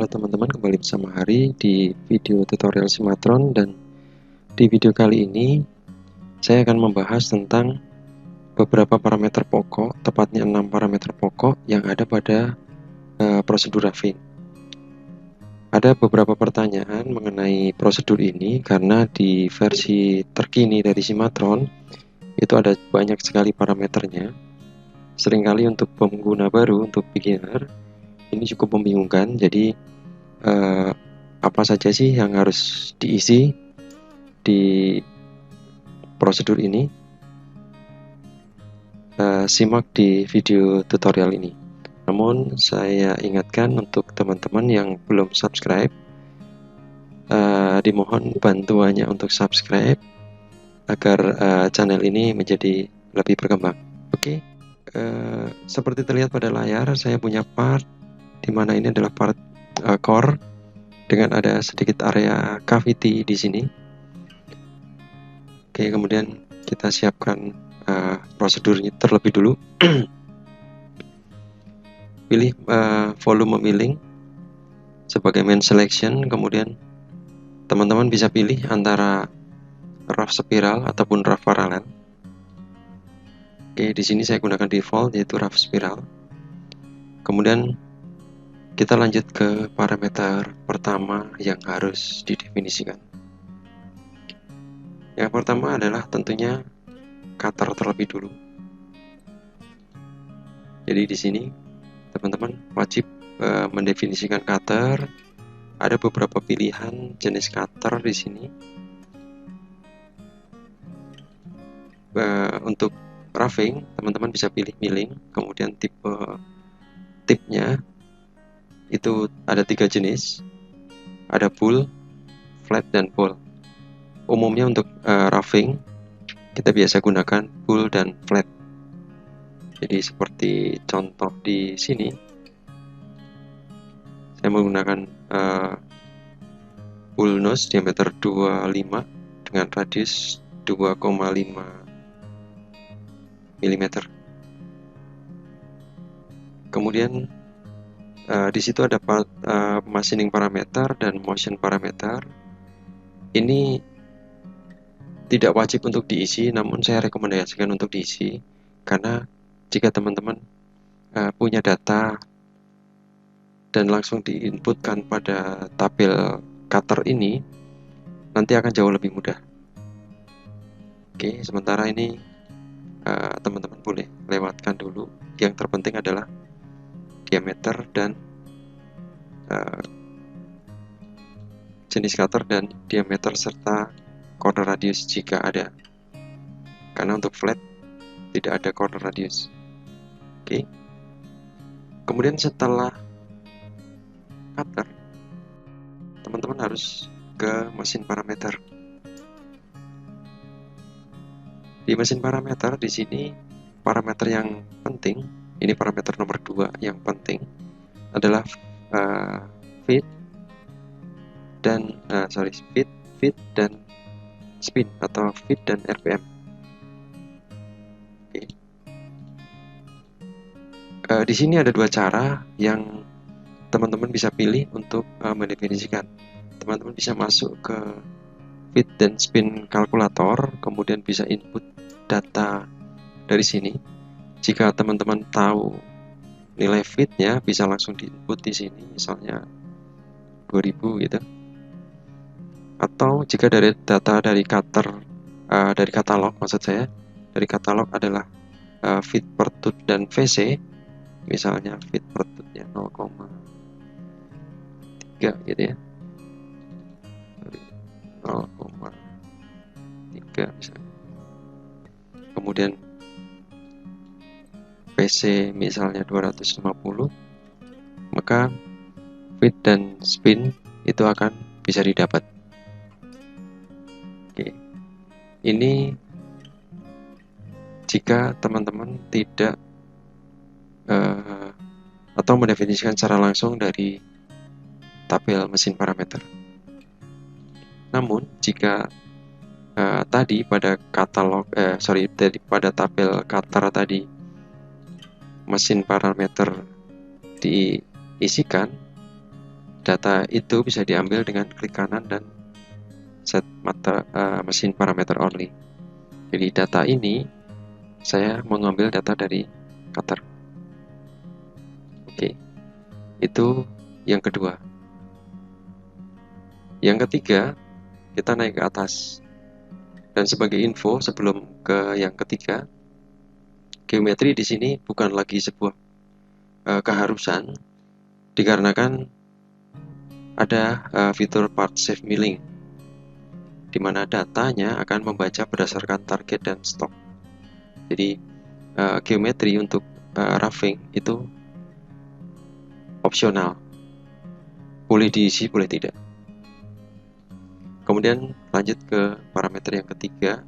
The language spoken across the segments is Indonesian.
Halo teman-teman, kembali bersama Hari di video tutorial Simatron, dan di video kali ini saya akan membahas tentang beberapa parameter pokok, tepatnya 6 parameter pokok yang ada pada prosedur roughing. Ada beberapa pertanyaan mengenai prosedur ini karena di versi terkini dari Simatron itu ada banyak sekali parameternya. Seringkali untuk pengguna baru, untuk beginner, ini cukup membingungkan. Jadi apa saja sih yang harus diisi di prosedur ini? Simak di video tutorial ini. Namun saya ingatkan untuk teman-teman yang belum subscribe, dimohon bantuannya untuk subscribe agar channel ini menjadi lebih berkembang. Oke, seperti terlihat pada layar, saya punya part di mana ini adalah part core dengan ada sedikit area cavity di sini. Oke, kemudian kita siapkan prosedurnya terlebih dulu. Pilih volume milling sebagai main selection, kemudian teman-teman bisa pilih antara rough spiral ataupun rough parallel. Oke, di sini saya gunakan default yaitu rough spiral. Kemudian kita lanjut ke parameter pertama yang harus didefinisikan. Yang pertama adalah tentunya cutter terlebih dulu. Jadi di sini teman-teman wajib mendefinisikan cutter. Ada beberapa pilihan jenis cutter di sini. Untuk roughing, teman-teman bisa pilih milling, kemudian tipe tipnya itu ada 3 jenis, ada bull, flat, dan pull. Umumnya untuk roughing kita biasa gunakan bull dan flat. Jadi seperti contoh di sini, saya menggunakan bull nose diameter 25 dengan radius 2,5 mm. Kemudian di situ ada machining parameter dan motion parameter. Ini tidak wajib untuk diisi, namun saya rekomendasikan untuk diisi karena jika teman-teman punya data dan langsung diinputkan pada tabel cutter ini, nanti akan jauh lebih mudah. Oke, sementara ini teman-teman boleh lewatkan dulu. Yang terpenting adalah diameter dan jenis cutter dan diameter serta corner radius jika ada, karena untuk flat tidak ada corner radius. Oke. Kemudian setelah cutter, teman-teman harus ke mesin parameter. Di mesin parameter di sini parameter yang penting, ini parameter nomor 2 yang penting adalah feed dan feed dan spin atau feed dan RPM. Oke. Di sini ada 2 cara yang teman-teman bisa pilih untuk mendefinisikan. Teman-teman bisa masuk ke feed dan spin kalkulator, kemudian bisa input data dari sini. Jika teman-teman tahu nilai feednya, bisa langsung diinput di sini, misalnya 2000 gitu. Atau jika dari data dari cutter, dari katalog, maksud saya dari katalog adalah feed per tooth dan VC, misalnya feed per toothnya 0,3 gitu ya, 0,3 misalnya. Kemudian VC misalnya 250, maka feed dan spin itu akan bisa didapat. Oke, ini jika teman-teman tidak atau mendefinisikan secara langsung dari tabel mesin parameter. Namun jika tadi pada katalog pada tabel cutter tadi mesin parameter diisikan data itu bisa diambil dengan klik kanan dan set mesin parameter only. Jadi data ini saya mengambil data dari cutter. Oke, itu yang kedua. Yang ketiga, kita naik ke atas. Dan sebagai info sebelum ke yang ketiga, geometri di sini bukan lagi sebuah keharusan, dikarenakan ada fitur part save milling, di mana datanya akan membaca berdasarkan target dan stok. Jadi geometri untuk roughing itu opsional, boleh diisi boleh tidak. Kemudian lanjut ke parameter yang ketiga.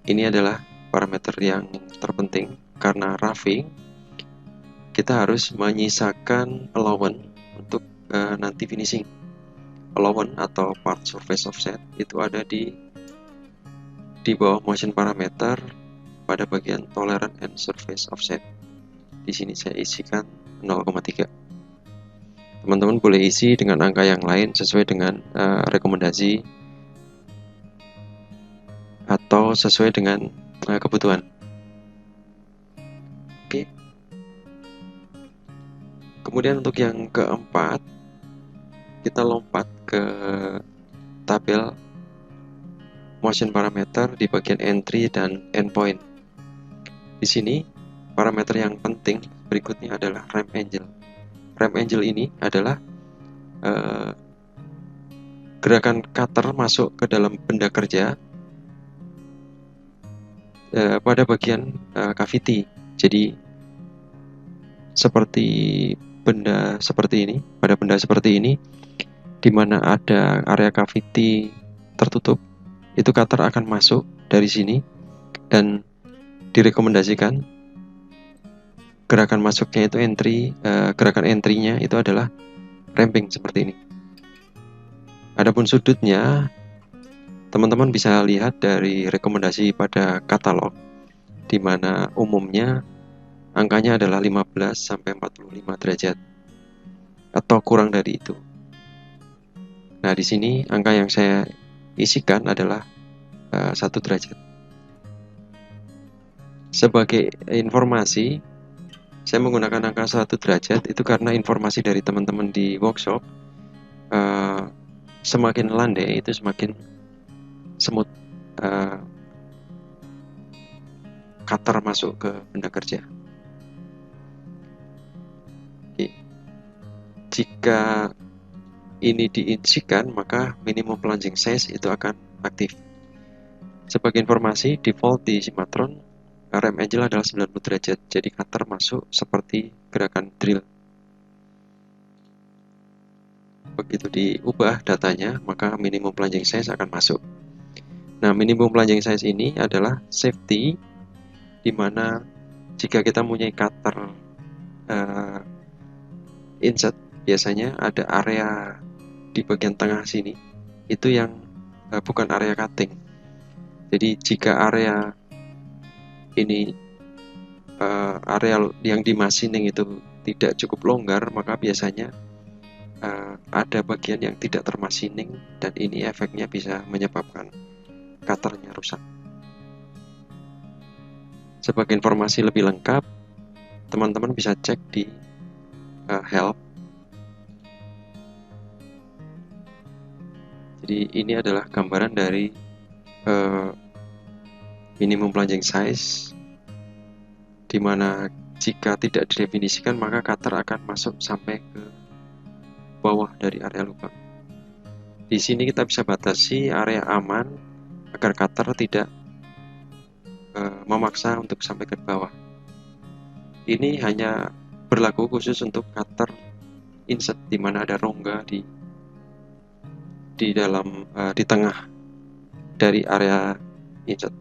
Ini adalah parameter yang terpenting karena roughing kita harus menyisakan allowance untuk nanti finishing. Allowance atau part surface offset itu ada di bawah motion parameter pada bagian tolerance and surface offset. Di sini saya isikan 0,3. Teman-teman boleh isi dengan angka yang lain sesuai dengan rekomendasi atau sesuai dengan kebutuhan. Oke. Kemudian untuk yang keempat, kita lompat ke tabel motion parameter di bagian entry dan endpoint. Di sini parameter yang penting berikutnya adalah ramp angle. Ramp angle ini adalah gerakan cutter masuk ke dalam benda kerja pada bagian cavity. Jadi seperti benda seperti ini, pada benda seperti ini, di mana ada area cavity tertutup, itu cutter akan masuk dari sini dan direkomendasikan gerakan masuknya itu gerakan entry-nya itu adalah ramping seperti ini. Adapun sudutnya, teman-teman bisa lihat dari rekomendasi pada katalog, di mana umumnya angkanya adalah 15 sampai 45 derajat atau kurang dari itu. Nah, di sini angka yang saya isikan adalah 1 derajat. Sebagai informasi, saya menggunakan angka 1 derajat itu karena informasi dari teman-teman di workshop, semakin landai itu semakin smooth cutter masuk ke benda kerja. Oke. Jika ini diisikan, maka minimum plunging size itu akan aktif. Sebagai informasi, default di Cimatron ramp angle adalah 90 derajat, jadi cutter masuk seperti gerakan drill. Begitu diubah datanya, maka minimum plunging size akan masuk. Nah, minimum plunging size ini adalah safety, di mana jika kita mempunyai cutter inset, biasanya ada area di bagian tengah sini, itu yang bukan area cutting. Jadi jika area ini area yang di machining itu tidak cukup longgar, maka biasanya ada bagian yang tidak termachining, dan ini efeknya bisa menyebabkan cutternya rusak. Sebagai informasi lebih lengkap, teman-teman bisa cek di help. Jadi ini adalah gambaran dari minimum plunging size, di mana jika tidak didefinisikan maka cutter akan masuk sampai ke bawah dari area lubang. Di sini kita bisa batasi area aman agar cutter tidak memaksa untuk sampai ke bawah. Ini hanya berlaku khusus untuk cutter inset, di mana ada rongga di dalam di tengah dari area inset.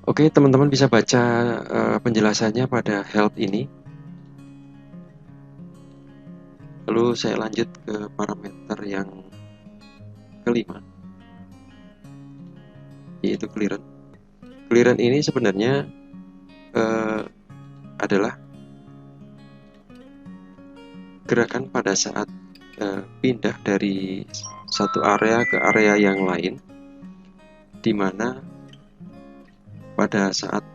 Oke, teman-teman bisa baca penjelasannya pada help ini. Lalu saya lanjut ke parameter yang kelima, yaitu clearance. Clearance ini sebenarnya adalah gerakan pada saat pindah dari satu area ke area yang lain, di mana pada saat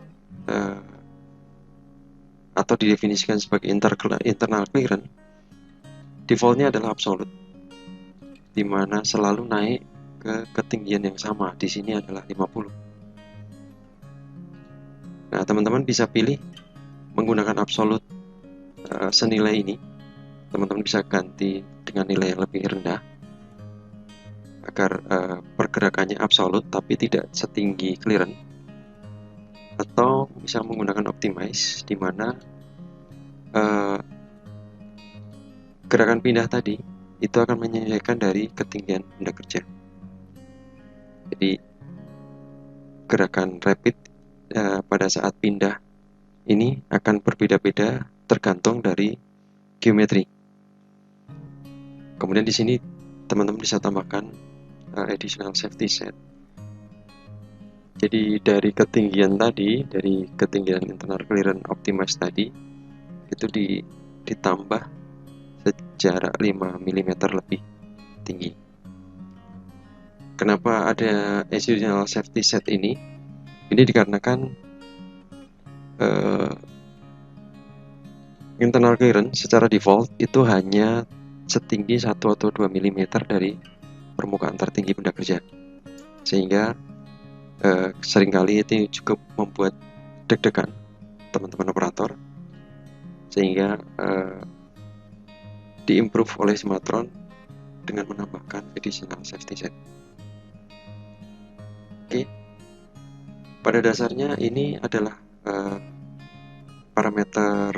atau didefinisikan sebagai internal clearance, defaultnya adalah absolute, di mana selalu naik ke ketinggian yang sama. Di sini adalah 50. Nah, teman-teman bisa pilih menggunakan absolute senilai ini. Teman-teman bisa ganti dengan nilai yang lebih rendah agar pergerakannya absolut tapi tidak setinggi clearance, atau bisa menggunakan optimize, di mana gerakan pindah tadi itu akan menyesuaikan dari ketinggian benda kerja. Jadi gerakan rapid pada saat pindah ini akan berbeda-beda tergantung dari geometri. Kemudian di sini teman-teman bisa tambahkan additional safety set. Jadi dari ketinggian tadi, dari ketinggian internal clearance optimize tadi, itu ditambah sejarak 5 mm lebih tinggi. Kenapa ada additional safety set ini? Ini dikarenakan internal clearance secara default itu hanya setinggi 1 atau 2 mm dari permukaan tertinggi benda kerja, sehingga seringkali itu cukup membuat deg-degan teman-teman operator, sehingga diimprove oleh Cimatron dengan menambahkan additional safety set. Oke, pada dasarnya ini adalah parameter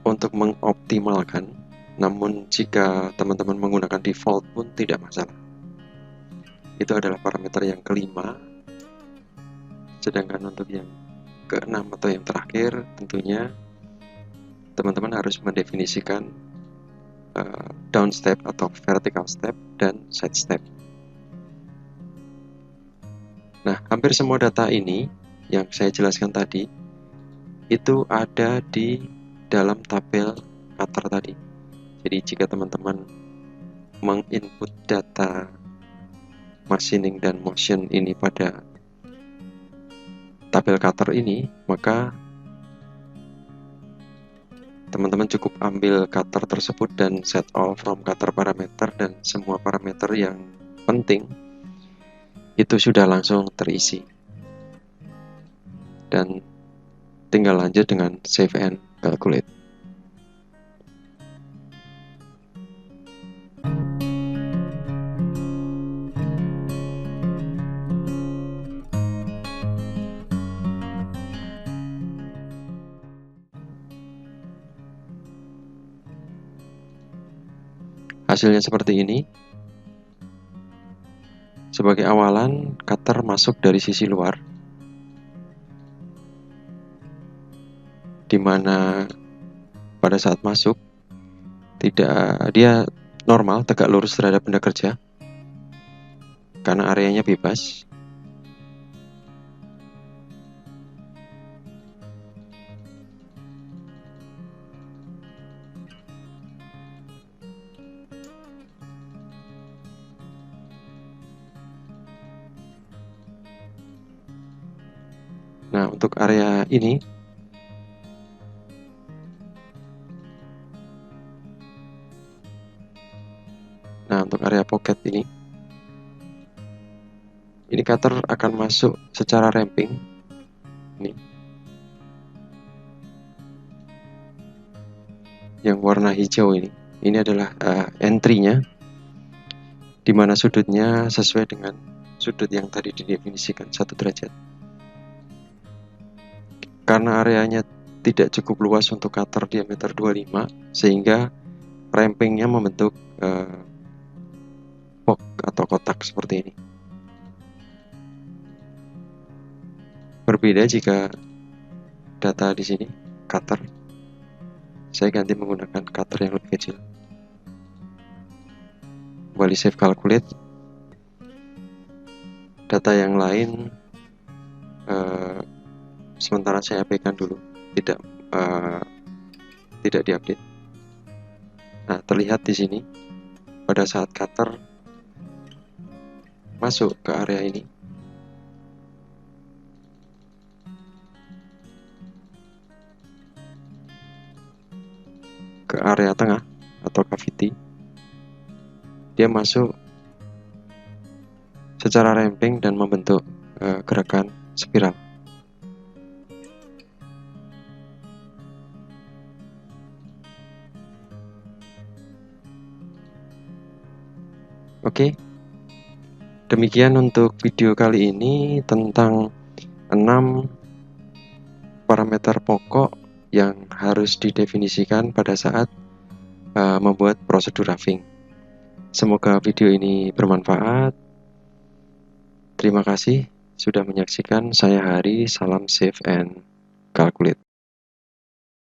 untuk mengoptimalkan, namun jika teman-teman menggunakan default pun tidak masalah. Itu adalah parameter yang kelima. Sedangkan untuk yang keenam atau yang terakhir, tentunya teman-teman harus mendefinisikan down step atau vertical step dan side step. Nah, hampir semua data ini yang saya jelaskan tadi itu ada di dalam tabel cutter tadi. Jadi jika teman-teman menginput data machining dan motion ini pada tabel cutter ini, maka teman-teman cukup ambil cutter tersebut dan set all from cutter parameter, dan semua parameter yang penting itu sudah langsung terisi, dan tinggal lanjut dengan save and calculate. Hasilnya seperti ini. Sebagai awalan, cutter masuk dari sisi luar, di mana pada saat masuk dia normal tegak lurus terhadap benda kerja karena areanya bebas. Nah, untuk area ini untuk area pocket ini cutter akan masuk secara ramping. Ini yang warna hijau ini adalah entry-nya, di mana sudutnya sesuai dengan sudut yang tadi didefinisikan 1 derajat. Karena areanya tidak cukup luas untuk cutter diameter 25, sehingga rampingnya membentuk box atau kotak seperti ini. Berbeda jika data di sini cutter, saya ganti menggunakan cutter yang lebih kecil. Kembali save calculate. Data yang lain sementara saya abaikan dulu, tidak diupdate. Nah, terlihat di sini pada saat cutter masuk ke area ini, ke area tengah atau cavity, dia masuk secara ramping dan membentuk gerakan spiral. Oke, demikian untuk video kali ini tentang 6 parameter pokok yang harus didefinisikan pada saat membuat prosedur roughing. Semoga video ini bermanfaat. Terima kasih sudah menyaksikan. Saya Hari, salam save and calculate.